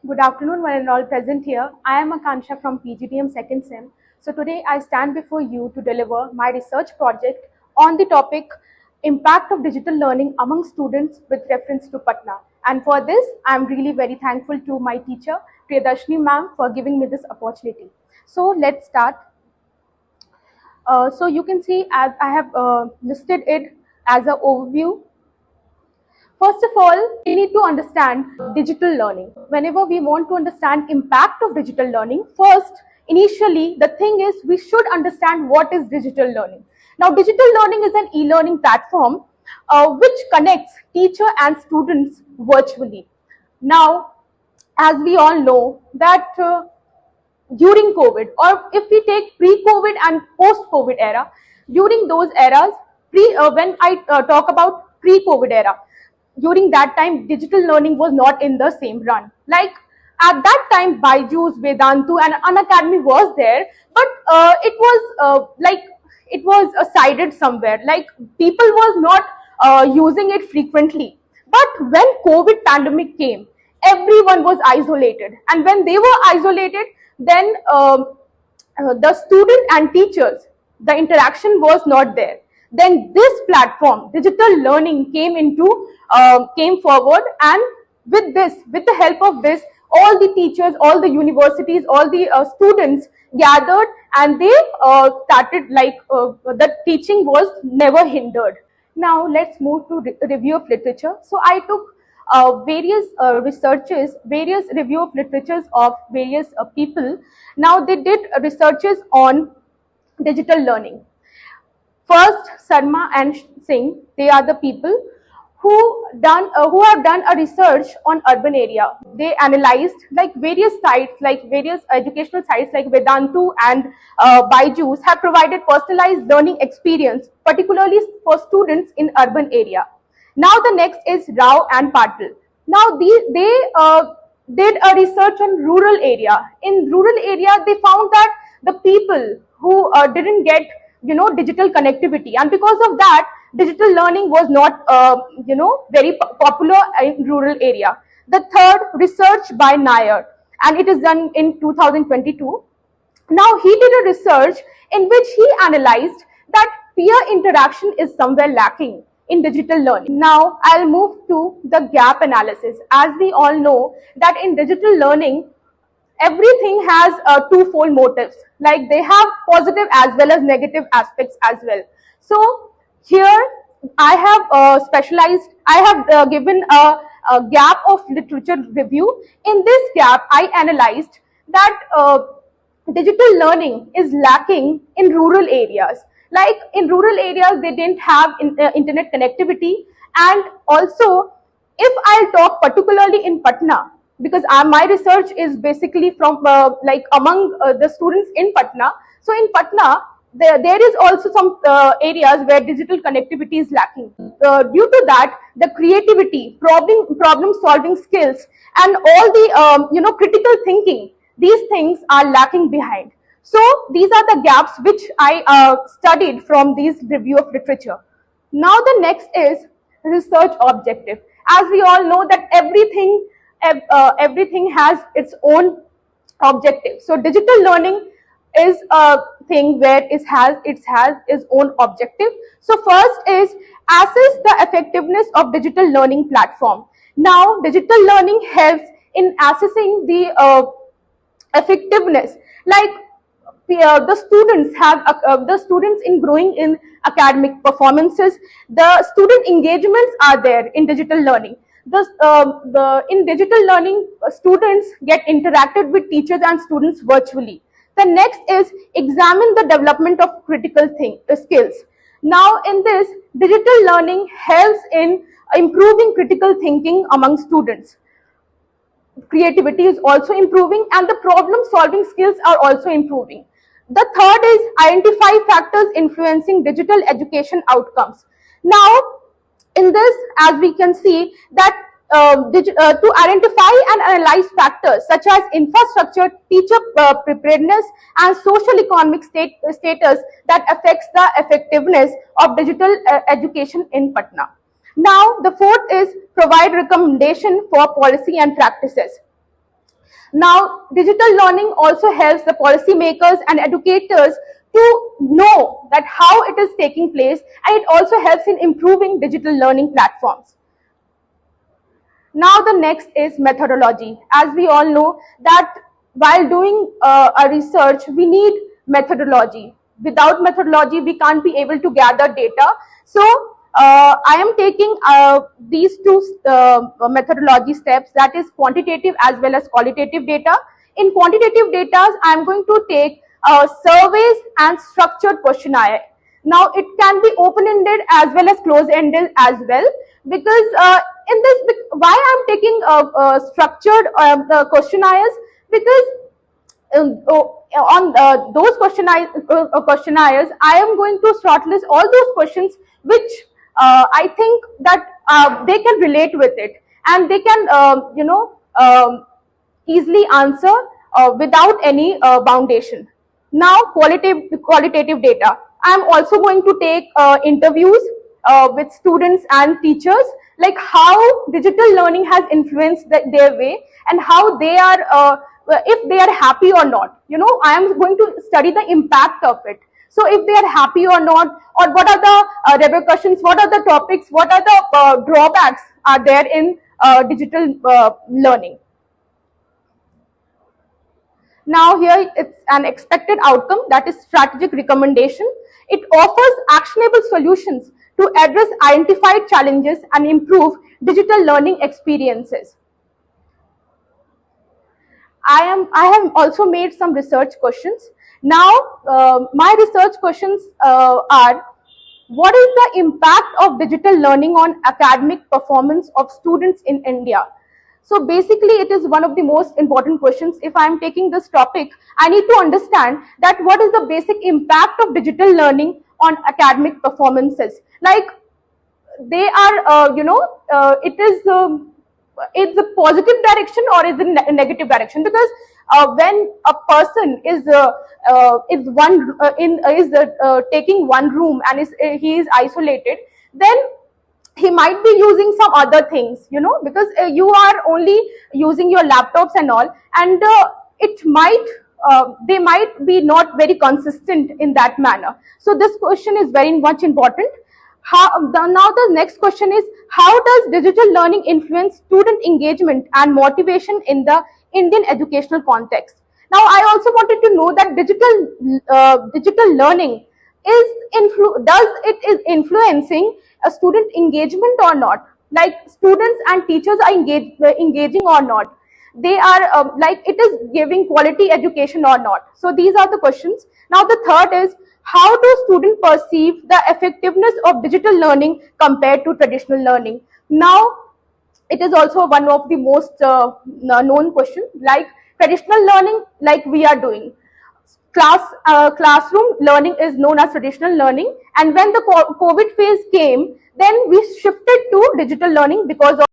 Good afternoon, one and all present here. I am Akansha from PGDM second sem. So today I stand before you to deliver my research project on the topic impact of digital learning among students with reference to Patna. And for this, I am really very thankful to my teacher, Priyadarshini ma'am, for giving me this opportunity. So let's start. So you can see as I have listed it as an overview. First of all, we need to understand digital learning. Whenever we want to understand impact of digital learning, first, initially, the thing is we should understand what is digital learning. Now, digital learning is an e-learning platform which connects teacher and students virtually. Now, as we all know that during COVID, or if we take pre-COVID and post-COVID era, during those eras, when I talk about pre-COVID era, during that time, digital learning was not in the same run. Like at that time, Byju's, Vedantu, and Unacademy was there, but it was it was sided somewhere. Like people was not using it frequently. But when COVID pandemic came, everyone was isolated, and when they were isolated, then the student and teachers, the interaction was not there. Then this platform, digital learning, came forward, and with the help of this, all the teachers, all the universities, all the students gathered, and they started the teaching was never hindered. Now let's move to review of literature. So I took various researches, various review of literatures of various people. Now they did researches on digital learning. First, Sarma and Singh, they are the people who have done a research on urban area. They analyzed like various sites, like various educational sites like Vedantu and Byju's have provided personalized learning experience, particularly for students in urban area. Now the next is Rao and Patil. Now they did a research on rural area. In rural area, they found that the people who didn't get digital connectivity, and because of that, digital learning was not very popular in rural area. The third, research by Nair, and it is done in 2022. Now he did a research in which he analyzed that peer interaction is somewhere lacking in digital learning. Now I'll move to the gap analysis. As we all know that in digital learning, everything has twofold motives, like they have positive as well as negative aspects as well. So here I have given a gap of literature review. In this gap, I analyzed that digital learning is lacking in rural areas. Like in rural areas, they didn't have internet connectivity, and also if I'll talk particularly in Patna, because my research is basically from among the students in Patna. So in Patna, there is also some areas where digital connectivity is lacking. Due to that, the creativity, problem solving skills, and all the critical thinking, these things are lacking behind. So these are the gaps which I studied from this review of literature. Now the next is research objective. As we all know that everything has its own objective. So digital learning is a thing where it has its own objective. So first is assess the effectiveness of digital learning platform. Now digital learning helps in assessing the effectiveness, like the students in growing in academic performances. The student engagements are there in digital learning. In digital learning, students get interacted with teachers and students virtually. The next is examine the development of critical skills. Now in this, digital learning helps in improving critical thinking among students. Creativity is also improving, and the problem solving skills are also improving. The third is identify factors influencing digital education outcomes. Now, in this, as we can see that to identify and analyze factors such as infrastructure, teacher preparedness, and social economic status that affects the effectiveness of digital education in Patna. Now, the fourth is provide recommendation for policy and practices. Now, digital learning also helps the policymakers and educators to know that how it is taking place, and it also helps in improving digital learning platforms. Now the next is methodology. As we all know that while doing a research, we need methodology. Without methodology, we can't be able to gather data. So I am taking these two methodology steps, that is quantitative as well as qualitative data. In quantitative data, I am going to take surveys and structured questionnaire. Now it can be open-ended as well as close-ended as well, because in this, why I'm taking structured questionnaires, because on those questionnaires, I am going to shortlist all those questions which I think that they can relate with it, and they can easily answer without any foundation. Now qualitative data. I am also going to take interviews with students and teachers, like how digital learning has influenced their way, and how they are if they are happy or not. I am going to study the impact of it. So if they are happy or not, or what are the repercussions, what are the topics, what are the drawbacks are there in digital learning. Now here it's an expected outcome, that is strategic recommendation. It offers actionable solutions to address identified challenges and improve digital learning experiences. I have also made some research questions. Now my research questions are: what is the impact of digital learning on academic performance of students in India? So basically, it is one of the most important questions. If I am taking this topic, I need to understand that what is the basic impact of digital learning on academic performances. Like, they are, it is it's a positive direction or is it a negative direction? Because when a person is taking one room and he is isolated, then he might be using some other things, because you are only using your laptops and all, and it might they might be not very consistent in that manner. So this question is very much important. Now the next question is: how does digital learning influence student engagement and motivation in the Indian educational context? Now I also wanted to know that digital learning does it is influencing a student engagement or not? Like, students and teachers are engaging or not? They are like, it is giving quality education or not? So these are the questions. Now the third is: how do students perceive the effectiveness of digital learning compared to traditional learning? Now it is also one of the most known questions. Like, traditional learning, like we are doing classroom learning, is known as traditional learning, and when the COVID phase came, then we shifted to digital learning because of